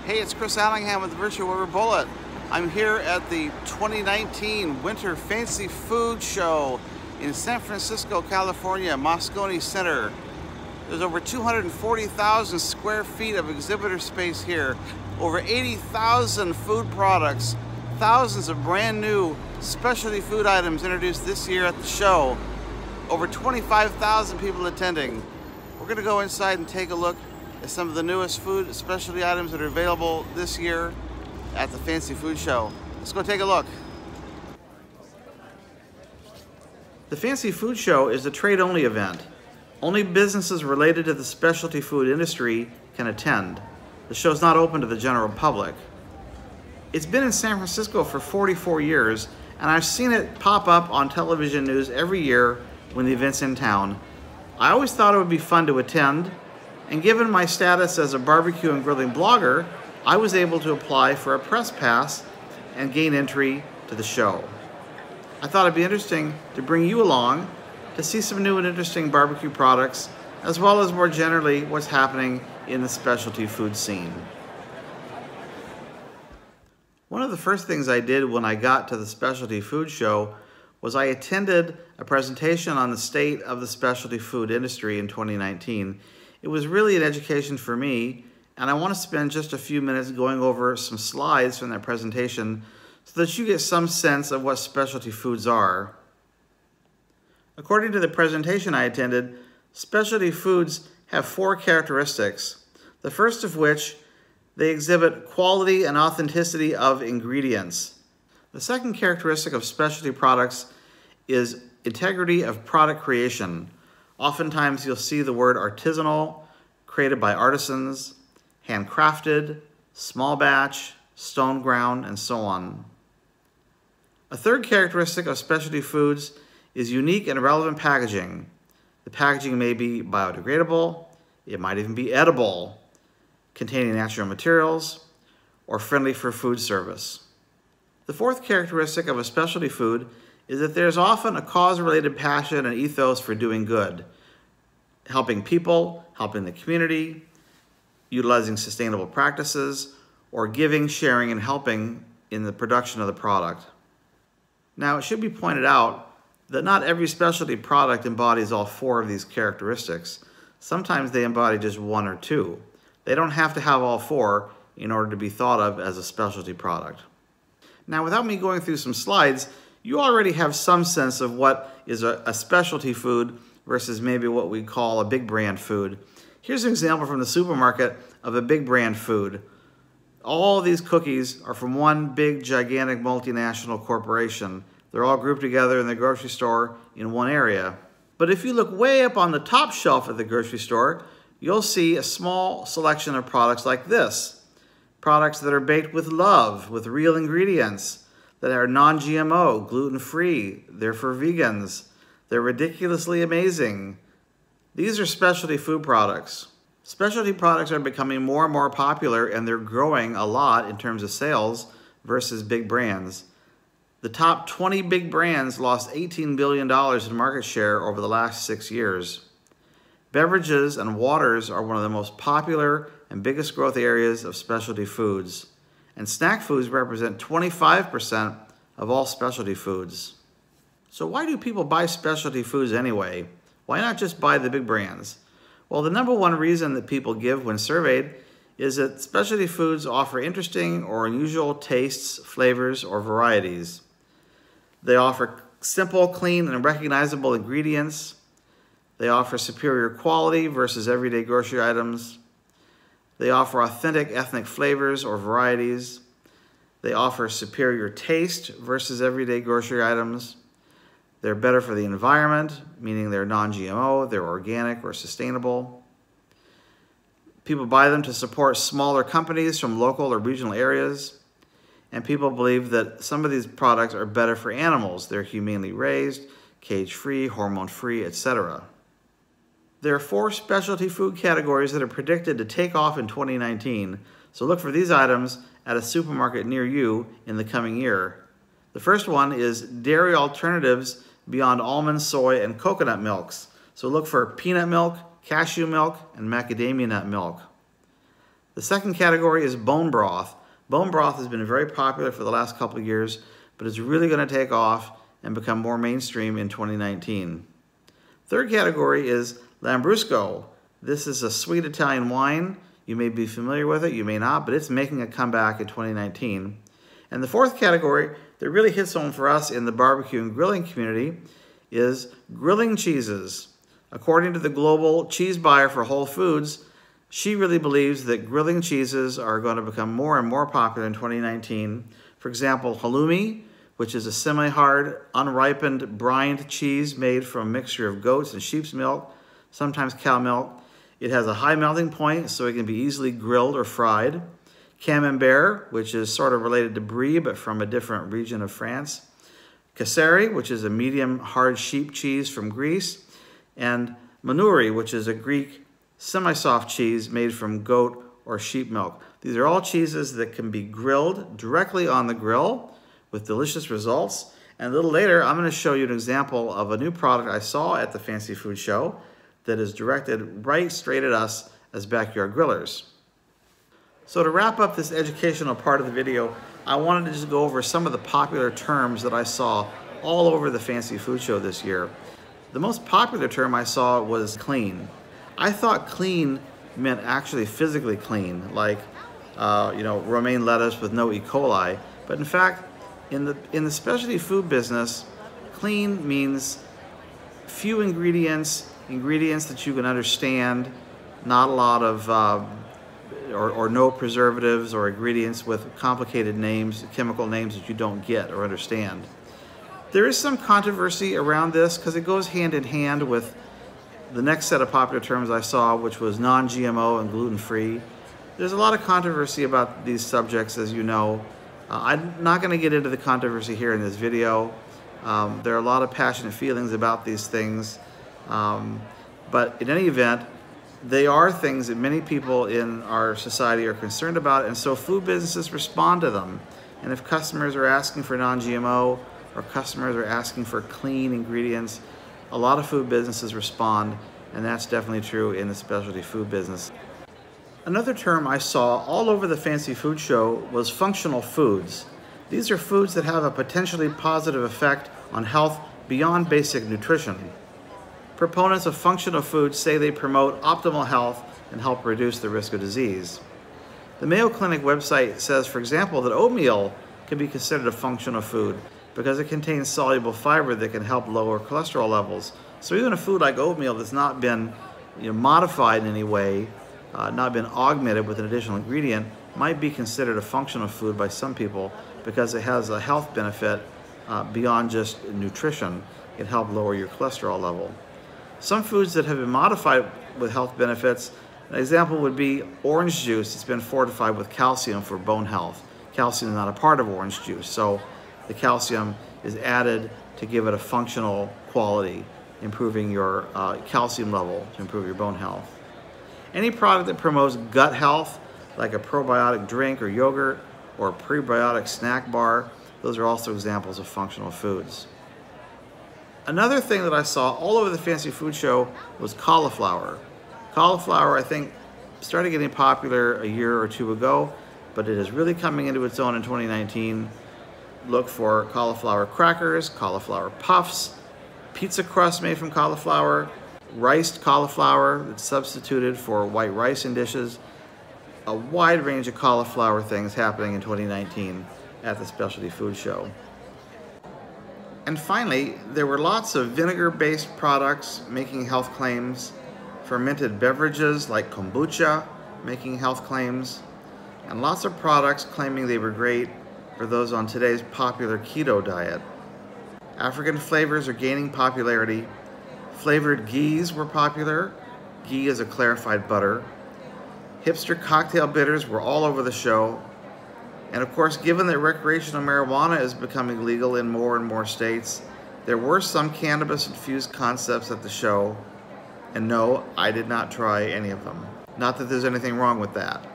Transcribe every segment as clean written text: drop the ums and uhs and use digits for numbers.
Hey, it's Chris Allingham with the Virtual Weber Bullet. I'm here at the 2019 Winter Fancy Food Show in San Francisco, California, Moscone Center. There's over 240,000 square feet of exhibitor space here, over 80,000 food products, thousands of brand new specialty food items introduced this year at the show, over 25,000 people attending. We're going to go inside and take a look at some of the newest food specialty items that are available this year at the Fancy Food Show. Let's go take a look. The Fancy Food Show is a trade-only event. Only businesses related to the specialty food industry can attend. The show is not open to the general public. It's been in San Francisco for 44 years, and I've seen it pop up on television news every year when the event's in town. I always thought it would be fun to attend, and given my status as a barbecue and grilling blogger, I was able to apply for a press pass and gain entry to the show. I thought it'd be interesting to bring you along to see some new and interesting barbecue products, as well as more generally what's happening in the specialty food scene. One of the first things I did when I got to the specialty food show was I attended a presentation on the state of the specialty food industry in 2019. It was really an education for me, and I want to spend just a few minutes going over some slides from that presentation so that you get some sense of what specialty foods are. According to the presentation I attended, specialty foods have 4 characteristics. The first of which, they exhibit quality and authenticity of ingredients. The second characteristic of specialty products is integrity of product creation. Oftentimes you'll see the word artisanal, created by artisans, handcrafted, small batch, stone ground, and so on. A third characteristic of specialty foods is unique and relevant packaging. The packaging may be biodegradable, it might even be edible, containing natural materials, or friendly for food service. The fourth characteristic of a specialty food is that there's often a cause-related passion and ethos for doing good, helping people, helping the community, utilizing sustainable practices, or giving, sharing, and helping in the production of the product. Now, it should be pointed out that not every specialty product embodies all 4 of these characteristics. Sometimes they embody just 1 or 2. They don't have to have all 4 in order to be thought of as a specialty product. Now, without me going through some slides, you already have some sense of what is a specialty food versus maybe what we call a big brand food. Here's an example from the supermarket of a big brand food. All these cookies are from one big, gigantic multinational corporation. They're all grouped together in the grocery store in one area. But if you look way up on the top shelf of the grocery store, you'll see a small selection of products like this. Products that are baked with love, with real ingredients, that are non-GMO, gluten-free, they're for vegans, they're ridiculously amazing. These are specialty food products. Specialty products are becoming more and more popular, and they're growing a lot in terms of sales versus big brands. The top 20 big brands lost $18 billion in market share over the last 6 years. Beverages and waters are one of the most popular and biggest growth areas of specialty foods. And snack foods represent 25% of all specialty foods. So why do people buy specialty foods anyway? Why not just buy the big brands? Well, the number one reason that people give when surveyed is that specialty foods offer interesting or unusual tastes, flavors, or varieties. They offer simple, clean, and recognizable ingredients. They offer superior quality versus everyday grocery items. They offer authentic ethnic flavors or varieties. They offer superior taste versus everyday grocery items. They're better for the environment, meaning they're non-GMO, they're organic or sustainable. People buy them to support smaller companies from local or regional areas. And people believe that some of these products are better for animals. They're humanely raised, cage-free, hormone-free, etc. There are 4 specialty food categories that are predicted to take off in 2019, so look for these items at a supermarket near you in the coming year. The first one is dairy alternatives beyond almond, soy, and coconut milks. So look for peanut milk, cashew milk, and macadamia nut milk. The second category is bone broth. Bone broth has been very popular for the last couple of years, but it's really going to take off and become more mainstream in 2019. Third category is Lambrusco. This is a sweet Italian wine. You may be familiar with it, you may not, but it's making a comeback in 2019. And the fourth category that really hits home for us in the barbecue and grilling community is grilling cheeses. According to the global cheese buyer for Whole Foods, she really believes that grilling cheeses are going to become more and more popular in 2019. For example, halloumi, which is a semi-hard, unripened, brined cheese made from a mixture of goat's and sheep's milk, sometimes cow milk. It has a high melting point, so it can be easily grilled or fried. Camembert, which is sort of related to brie, but from a different region of France. Casserie, which is a medium hard sheep cheese from Greece. And Manouri, which is a Greek semi-soft cheese made from goat or sheep milk. These are all cheeses that can be grilled directly on the grill with delicious results. And a little later, I'm going to show you an example of a new product I saw at the Fancy Food Show that is directed right straight at us as backyard grillers. So to wrap up this educational part of the video, I wanted to just go over some of the popular terms that I saw all over the Fancy Food Show this year. The most popular term I saw was clean. I thought clean meant actually physically clean, like romaine lettuce with no E. coli. But in fact, in the specialty food business, clean means few ingredients that you can understand, not a lot of or no preservatives or ingredients with complicated names, chemical names that you don't get or understand. There is some controversy around this because it goes hand in hand with the next set of popular terms I saw, which was non-GMO and gluten-free. There's a lot of controversy about these subjects, as you know. I'm not going to get into the controversy here in this video. There are a lot of passionate feelings about these things. But in any event, they are things that many people in our society are concerned about, and so food businesses respond to them. And if customers are asking for non-GMO or customers are asking for clean ingredients, a lot of food businesses respond, and that's definitely true in the specialty food business. Another term I saw all over the Fancy Food Show was functional foods. These are foods that have a potentially positive effect on health beyond basic nutrition. Proponents of functional foods say they promote optimal health and help reduce the risk of disease. The Mayo Clinic website says, for example, that oatmeal can be considered a functional food because it contains soluble fiber that can help lower cholesterol levels. So even a food like oatmeal that's not been modified in any way, not been augmented with an additional ingredient, might be considered a functional food by some people because it has a health benefit beyond just nutrition. It can help lower your cholesterol level. Some foods that have been modified with health benefits, an example would be orange juice. It's been fortified with calcium for bone health. Calcium is not a part of orange juice, so the calcium is added to give it a functional quality, improving your calcium level to improve your bone health. Any product that promotes gut health, like a probiotic drink or yogurt or a prebiotic snack bar, those are also examples of functional foods. Another thing that I saw all over the Fancy Food Show was cauliflower. Cauliflower, I think, started getting popular a year or two ago, but it is really coming into its own in 2019. Look for cauliflower crackers, cauliflower puffs, pizza crust made from cauliflower, riced cauliflower that's substituted for white rice in dishes. A wide range of cauliflower things happening in 2019 at the Specialty Food Show. And finally, there were lots of vinegar-based products making health claims, fermented beverages like kombucha making health claims, and lots of products claiming they were great for those on today's popular keto diet. African flavors are gaining popularity. Flavored ghees were popular. Ghee is a clarified butter. Hipster cocktail bitters were all over the show. And of course, given that recreational marijuana is becoming legal in more and more states, there were some cannabis-infused concepts at the show. And no, I did not try any of them. Not that there's anything wrong with that.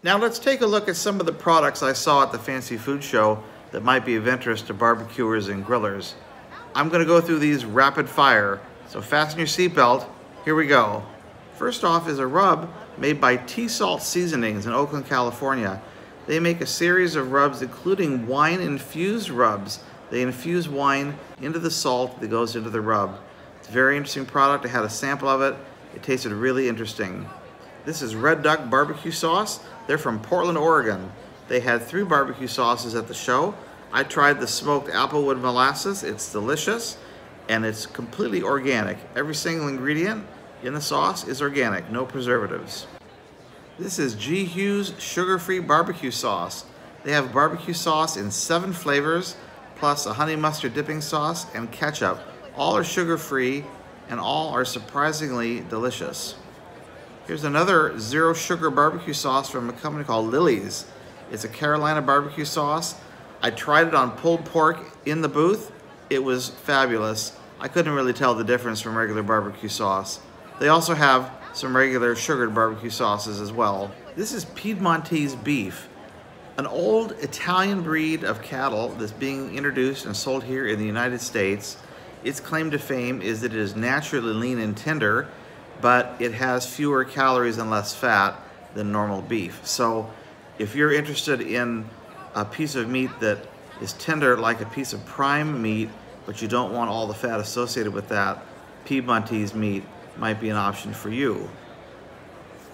Now let's take a look at some of the products I saw at the Fancy Food Show that might be of interest to barbecuers and grillers. I'm going to go through these rapid fire, so fasten your seatbelt. Here we go. First off is a rub made by T-Salt Seasonings in Oakland, California. They make a series of rubs including wine-infused rubs. They infuse wine into the salt that goes into the rub. It's a very interesting product. I had a sample of it. It tasted really interesting. This is Red Duck barbecue sauce. They're from Portland, Oregon. They had 3 barbecue sauces at the show. I tried the smoked applewood molasses. It's delicious and it's completely organic. Every single ingredient in the sauce is organic, no preservatives. This is G. Hughes sugar-free barbecue sauce. They have barbecue sauce in 7 flavors, plus a honey mustard dipping sauce and ketchup. All are sugar-free and all are surprisingly delicious. Here's another zero sugar barbecue sauce from a company called Lily's. It's a Carolina barbecue sauce. I tried it on pulled pork in the booth. It was fabulous. I couldn't really tell the difference from regular barbecue sauce. They also have some regular sugared barbecue sauces as well. This is Piedmontese beef, an old Italian breed of cattle that's being introduced and sold here in the United States. Its claim to fame is that it is naturally lean and tender, but it has fewer calories and less fat than normal beef. So if you're interested in a piece of meat that is tender like a piece of prime meat, but you don't want all the fat associated with that, Piedmontese meat might be an option for you.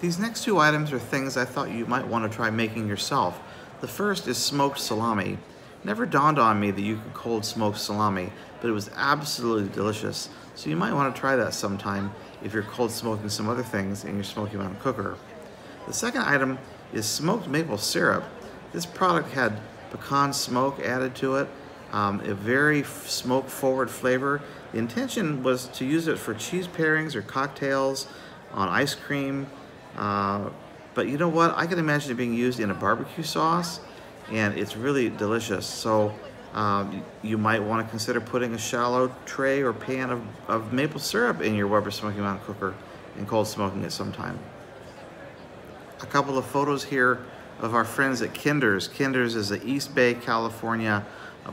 These next 2 items are things I thought you might want to try making yourself. The first is smoked salami. It never dawned on me that you could cold smoke salami, but it was absolutely delicious. So you might want to try that sometime if you're cold smoking some other things in your Smokey Mountain Cooker. The second item is smoked maple syrup. This product had pecan smoke added to it, a very smoke forward flavor. The intention was to use it for cheese pairings or cocktails, on ice cream, but you know what? I can imagine it being used in a barbecue sauce, and it's really delicious. So you might want to consider putting a shallow tray or pan of maple syrup in your Weber Smokey Mountain Cooker and cold smoking it sometime. A couple of photos here of our friends at Kinder's. Kinder's is a East Bay, California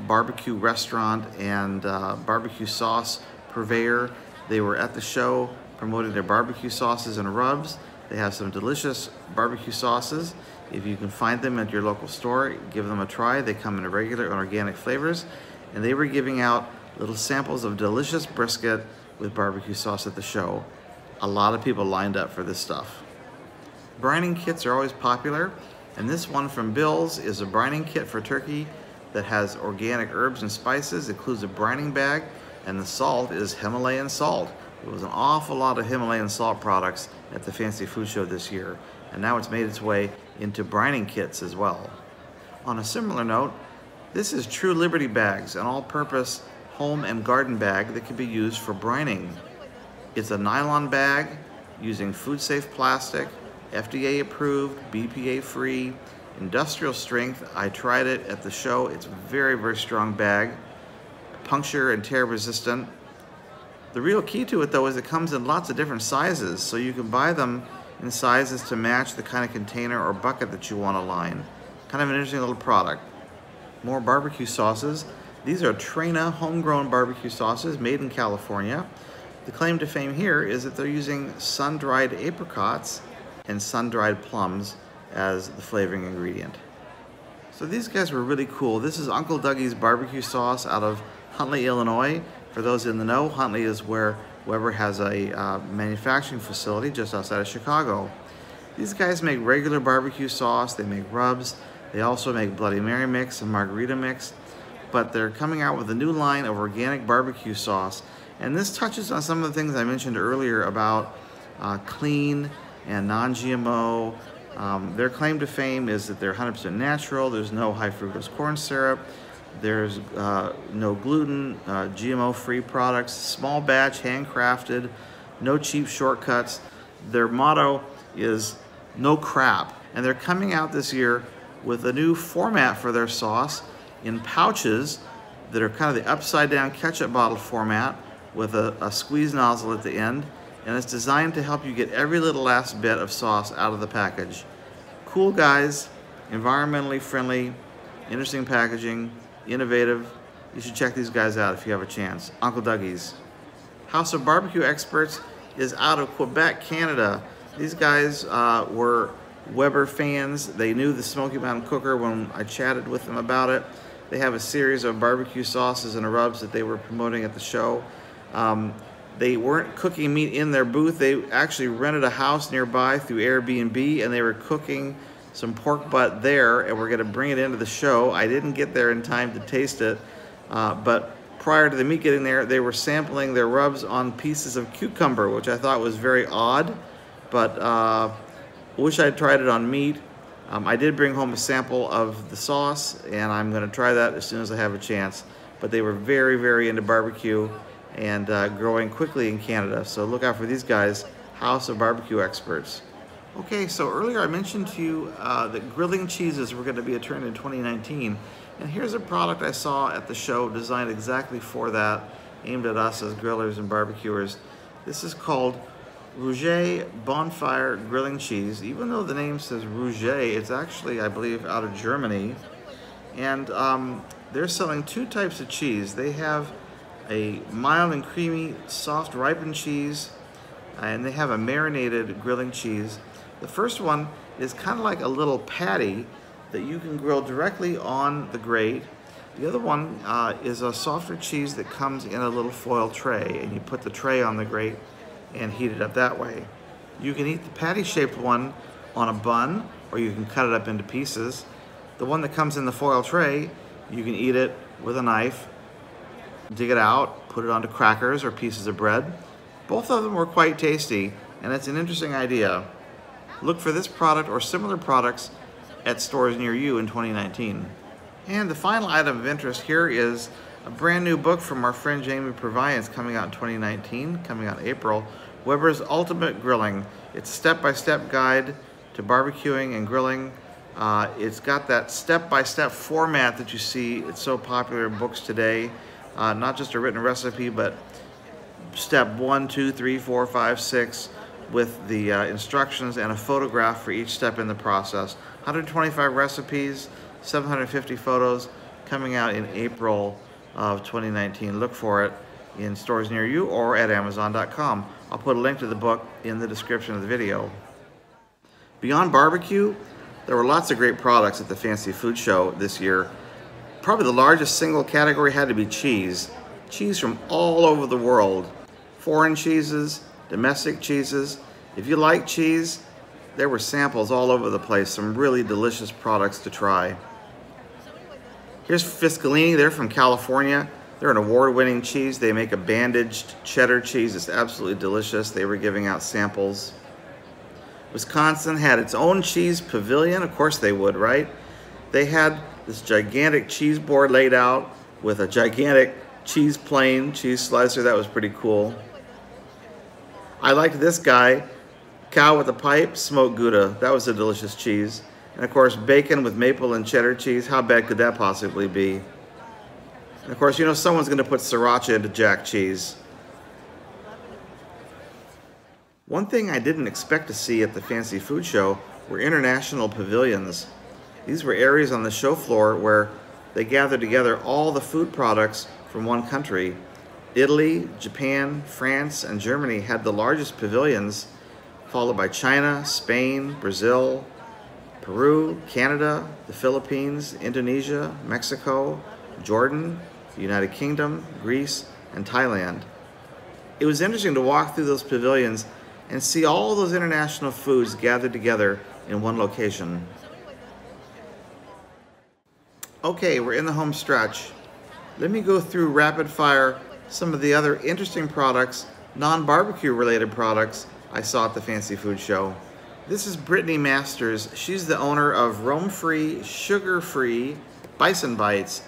barbecue restaurant and barbecue sauce purveyor. They were at the show promoting their barbecue sauces and rubs. They have some delicious barbecue sauces. If you can find them at your local store, give them a try. They come in regular and organic flavors. And they were giving out little samples of delicious brisket with barbecue sauce at the show. A lot of people lined up for this stuff. Brining kits are always popular, and this one from Bill's is a brining kit for turkey that has organic herbs and spices. It includes a brining bag, and the salt is Himalayan salt. There was an awful lot of Himalayan salt products at the Fancy Food Show this year, and now it's made its way into brining kits as well. On a similar note, this is True Liberty bags, an all-purpose home and garden bag that can be used for brining. It's a nylon bag using food-safe plastic, FDA approved, BPA free, industrial strength. I tried it at the show. It's a very, very strong bag, puncture and tear resistant. The real key to it though is it comes in lots of different sizes, so you can buy them in sizes to match the kind of container or bucket that you want to line. Kind of an interesting little product. More barbecue sauces. These are Trena homegrown barbecue sauces made in California. The claim to fame here is that they're using sun-dried apricots and sun-dried plums as the flavoring ingredient. So these guys were really cool. This is Uncle Dougie's barbecue sauce out of Huntley, Illinois. For those in the know, Huntley is where Weber has a manufacturing facility just outside of Chicago. These guys make regular barbecue sauce, they make rubs, they also make Bloody Mary mix and margarita mix, but they're coming out with a new line of organic barbecue sauce. And this touches on some of the things I mentioned earlier about clean and non-GMO. Their claim to fame is that they're 100% natural, there's no high fructose corn syrup, there's no gluten, GMO-free products, small batch, handcrafted, no cheap shortcuts. Their motto is no crap. And they're coming out this year with a new format for their sauce in pouches that are kind of the upside down ketchup bottle format with a squeeze nozzle at the end. And it's designed to help you get every little last bit of sauce out of the package. Cool guys, environmentally friendly, interesting packaging, innovative. You should check these guys out if you have a chance. Uncle Dougie's. House of Barbecue experts is out of Quebec, Canada. These guys were Weber fans. They knew the Smoky Mountain Cooker when I chatted with them about it. They have a series of barbecue sauces and rubs that they were promoting at the show. They weren't cooking meat in their booth. They actually rented a house nearby through Airbnb, and they were cooking some pork butt there, and we're gonna bring it into the show. I didn't get there in time to taste it, but prior to the meat getting there, they were sampling their rubs on pieces of cucumber, which I thought was very odd, but wish I'd tried it on meat. I did bring home a sample of the sauce, and I'm gonna try that as soon as I have a chance. But they were very, very into barbecue and growing quickly in Canada. So look out for these guys, House of Barbecue Experts. Okay, so earlier I mentioned to you that grilling cheeses were gonna be a trend in 2019. And here's a product I saw at the show designed exactly for that, aimed at us as grillers and barbecuers. This is called Rouget Bonfire Grilling Cheese. Even though the name says Rouget, it's actually, I believe, out of Germany. And they're selling two types of cheese. They have a mild and creamy, soft ripened cheese, and they have a marinated grilling cheese. The first one is kind of like a little patty that you can grill directly on the grate. The other one is a softer cheese that comes in a little foil tray, and you put the tray on the grate and heat it up that way. You can eat the patty-shaped one on a bun, or you can cut it up into pieces. The one that comes in the foil tray, you can eat it with a knife, dig it out, put it onto crackers or pieces of bread. Both of them were quite tasty, and it's an interesting idea. Look for this product or similar products at stores near you in 2019. And the final item of interest here is a brand new book from our friend Jamie Purviance coming out in 2019, coming out in April, Weber's Ultimate Grilling. It's a step-by-step guide to barbecuing and grilling. It's got that step-by-step format that you see. It's so popular in books today. Not just a written recipe, but step 1, 2, 3, 4, 5, 6 with the instructions and a photograph for each step in the process. 125 recipes, 750 photos, coming out in April of 2019. Look for it in stores near you or at Amazon.com. I'll put a link to the book in the description of the video. Beyond barbecue, there were lots of great products at the Fancy Food Show this year. Probably the largest single category had to be cheese. Cheese from all over the world. Foreign cheeses, domestic cheeses. If you like cheese, there were samples all over the place, some really delicious products to try. Here's Fiscalini, they're from California. They're an award-winning cheese. They make a bandaged cheddar cheese. It's absolutely delicious. They were giving out samples. Wisconsin had its own cheese pavilion. Of course they would, right? They had this gigantic cheese board laid out with a gigantic cheese plane, cheese slicer. That was pretty cool. I liked this guy, cow with a pipe, smoked Gouda. That was a delicious cheese. And of course, bacon with maple and cheddar cheese. How bad could that possibly be? And of course, you know someone's going to put Sriracha into jack cheese. One thing I didn't expect to see at the Fancy Food Show were international pavilions. These were areas on the show floor where they gathered together all the food products from one country. Italy, Japan, France, and Germany had the largest pavilions, followed by China, Spain, Brazil, Peru, Canada, the Philippines, Indonesia, Mexico, Jordan, the United Kingdom, Greece, and Thailand. It was interesting to walk through those pavilions and see all those international foods gathered together in one location. Okay, we're in the home stretch. Let me go through rapid fire some of the other interesting products, non-barbecue related products I saw at the Fancy Food Show. This is Brittany Masters. She's the owner of Roam-Free, Sugar-Free Bison Bites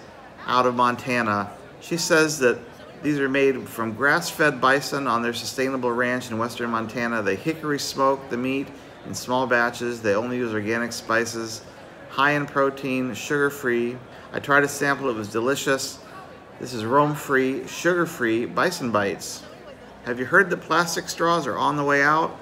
out of Montana. She says that these are made from grass-fed bison on their sustainable ranch in western Montana. They hickory smoke the meat in small batches. They only use organic spices, high in protein, sugar-free. I tried a sample, it was delicious. This is Roam-Free, Sugar-Free Bison Bites. Have you heard that plastic straws are on the way out?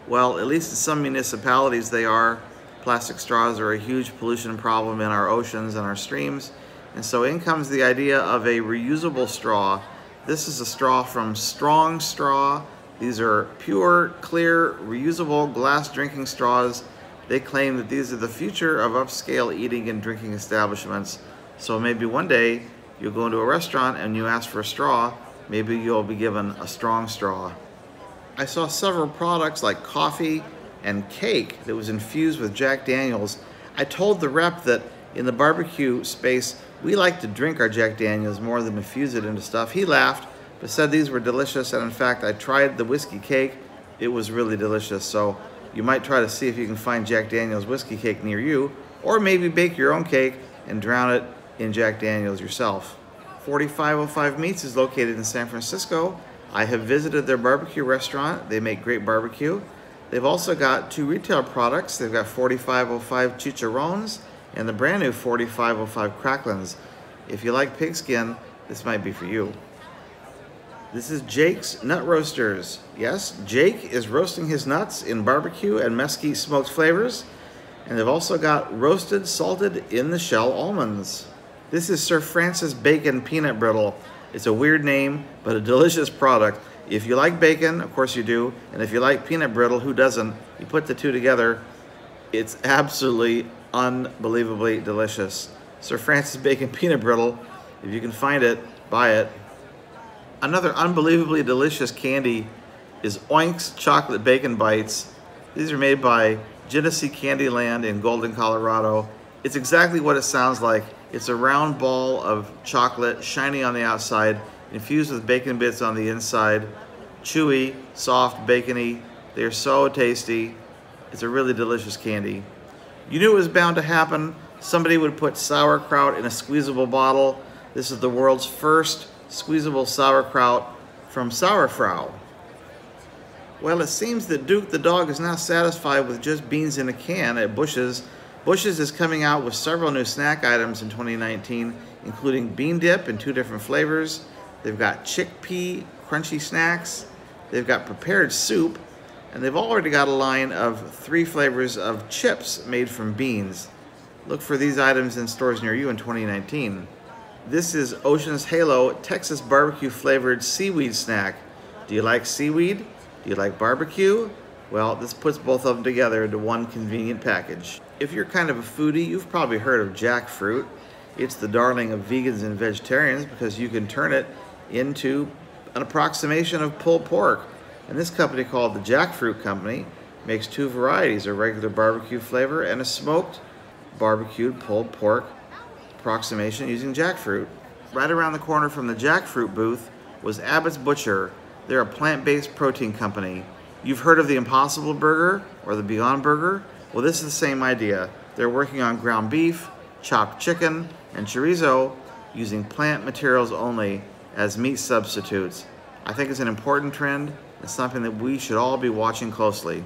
Well, at least in some municipalities they are. Plastic straws are a huge pollution problem in our oceans and our streams. And so in comes the idea of a reusable straw. This is a straw from Strong Straw. These are pure, clear, reusable glass drinking straws. They claim that these are the future of upscale eating and drinking establishments. So maybe one day you'll go into a restaurant and you ask for a straw, maybe you'll be given a strong straw. I saw several products like coffee and cake that was infused with Jack Daniels. I told the rep that in the barbecue space, we like to drink our Jack Daniels more than infuse it into stuff. He laughed, but said these were delicious, and in fact, I tried the whiskey cake. It was really delicious, so you might try to see if you can find Jack Daniels whiskey cake near you, or maybe bake your own cake and drown it in Jack Daniels yourself. 4505 Meats is located in San Francisco. I have visited their barbecue restaurant. They make great barbecue. They've also got 2 retail products. They've got 4505 chicharrones and the brand new 4505 cracklins. If you like pigskin, this might be for you. This is Jake's Nut Roasters. Yes, Jake is roasting his nuts in barbecue and mesquite smoked flavors. And they've also got roasted, salted in the shell almonds. This is Sir Francis Bacon Peanut Brittle. It's a weird name, but a delicious product. If you like bacon, of course you do, and if you like peanut brittle, who doesn't? You put the two together, it's absolutely unbelievably delicious. Sir Francis Bacon Peanut Brittle, if you can find it, buy it. Another unbelievably delicious candy is Oink's Chocolate Bacon Bites. These are made by Genesee Candyland in Golden, Colorado. It's exactly what it sounds like. It's a round ball of chocolate, shiny on the outside, infused with bacon bits on the inside, chewy, soft, bacony. They're so tasty. It's a really delicious candy. You knew it was bound to happen. Somebody would put sauerkraut in a squeezable bottle. This is the world's first squeezable sauerkraut from Sauerfrau. Well, it seems that Duke the dog is now satisfied with just beans in a can at Bush's. Bush's is coming out with several new snack items in 2019, including bean dip in 2 different flavors. They've got chickpea crunchy snacks. They've got prepared soup. And they've already got a line of 3 flavors of chips made from beans. Look for these items in stores near you in 2019. This is Ocean's Halo Texas barbecue flavored seaweed snack. Do you like seaweed? Do you like barbecue? Well, this puts both of them together into one convenient package. If you're kind of a foodie, you've probably heard of jackfruit. It's the darling of vegans and vegetarians because you can turn it into an approximation of pulled pork. And this company called the Jackfruit Company makes 2 varieties, a regular barbecue flavor and a smoked barbecued pulled pork approximation using jackfruit. Right around the corner from the jackfruit booth was Abbott's Butcher. They're a plant-based protein company. You've heard of the Impossible Burger or the Beyond Burger? Well, this is the same idea. They're working on ground beef, chopped chicken, and chorizo using plant materials only as meat substitutes. I think it's an important trend. It's something that we should all be watching closely.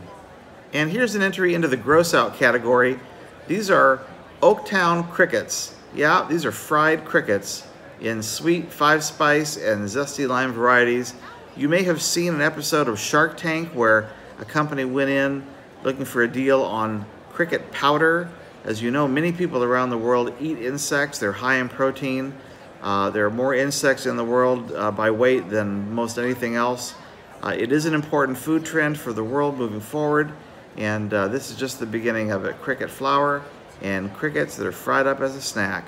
And here's an entry into the gross out category. These are Oaktown crickets. Yeah, these are fried crickets in sweet 5-spice and zesty lime varieties. You may have seen an episode of Shark Tank where a company went in looking for a deal on cricket powder. As you know, many people around the world eat insects. They're high in protein. There are more insects in the world by weight than most anything else. It is an important food trend for the world moving forward, and this is just the beginning of it. Cricket flour and crickets that are fried up as a snack.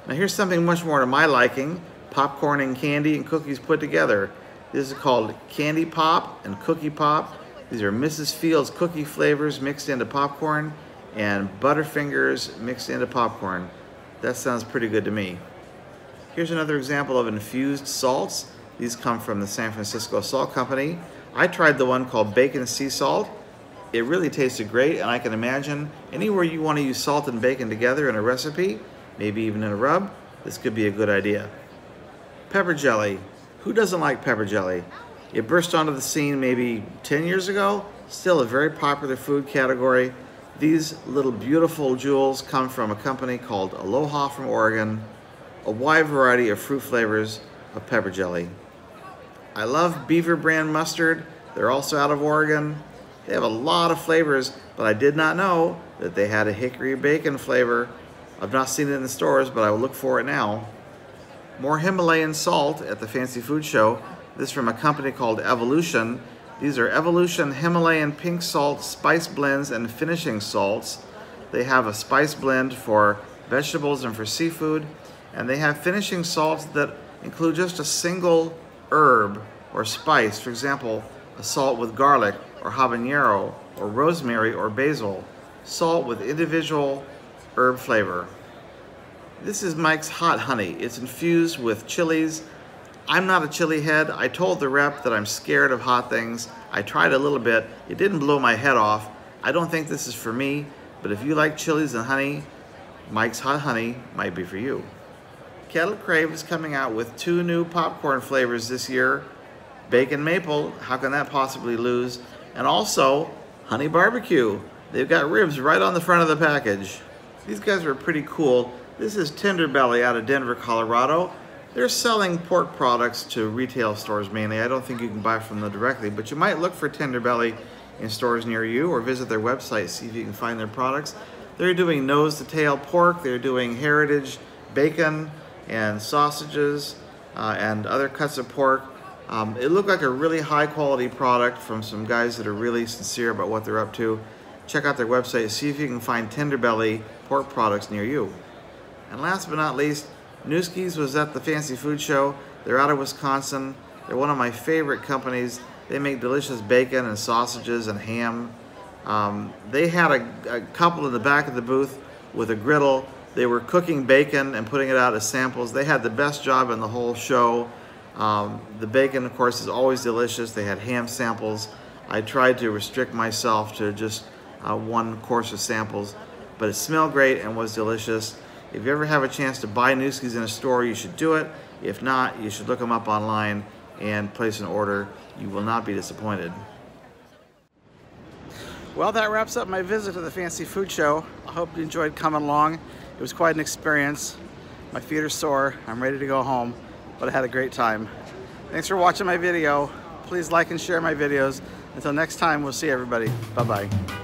Now here's something much more to my liking, popcorn and candy and cookies put together. This is called Candy Pop and Cookie Pop. These are Mrs. Fields cookie flavors mixed into popcorn and Butterfingers mixed into popcorn. That sounds pretty good to me. Here's another example of infused salts. These come from the San Francisco Salt Company. I tried the one called Bacon Sea Salt. It really tasted great, and I can imagine anywhere you want to use salt and bacon together in a recipe, maybe even in a rub, this could be a good idea. Pepper jelly. Who doesn't like pepper jelly? It burst onto the scene maybe 10 years ago, still a very popular food category. These little beautiful jewels come from a company called Aloha from Oregon, a wide variety of fruit flavors of pepper jelly. I love Beaver brand mustard. They're also out of Oregon. They have a lot of flavors, but I did not know that they had a hickory bacon flavor. I've not seen it in the stores, but I will look for it now. More Himalayan salt at the Fancy Food Show. This is from a company called Evolution. These are Evolution Himalayan Pink Salt Spice Blends and Finishing Salts. They have a spice blend for vegetables and for seafood, and they have finishing salts that include just a single herb or spice. For example, a salt with garlic or habanero or rosemary or basil. Salt with individual herb flavor. This is Mike's Hot Honey. It's infused with chilies. I'm not a chili head. I told the rep that I'm scared of hot things. I tried a little bit. It didn't blow my head off. I don't think this is for me, but if you like chilies and honey, Mike's Hot Honey might be for you. Kettle Crave is coming out with 2 new popcorn flavors this year. Bacon maple, how can that possibly lose? And also, honey barbecue. They've got ribs right on the front of the package. These guys are pretty cool. This is Tender Belly out of Denver, Colorado. They're selling pork products to retail stores mainly. I don't think you can buy from them directly, but you might look for Tender Belly in stores near you or visit their website, see if you can find their products. They're doing nose to tail pork. They're doing heritage bacon and sausages and other cuts of pork. It looked like a really high quality product from some guys that are really sincere about what they're up to. Check out their website, see if you can find Tender Belly pork products near you. And last but not least, DOUGIE'S was at the Fancy Food Show. They're out of Wisconsin. They're one of my favorite companies. They make delicious bacon and sausages and ham. They had a couple in the back of the booth with a griddle. They were cooking bacon and putting it out as samples. They had the best job in the whole show. The bacon, of course, is always delicious. They had ham samples. I tried to restrict myself to just 1 course of samples, but it smelled great and was delicious. If you ever have a chance to buy DOUGIE'S in a store, you should do it. If not, you should look them up online and place an order. You will not be disappointed. Well, that wraps up my visit to the Fancy Food Show. I hope you enjoyed coming along. It was quite an experience. My feet are sore. I'm ready to go home, but I had a great time. Thanks for watching my video. Please like and share my videos. Until next time, we'll see everybody. Bye-bye.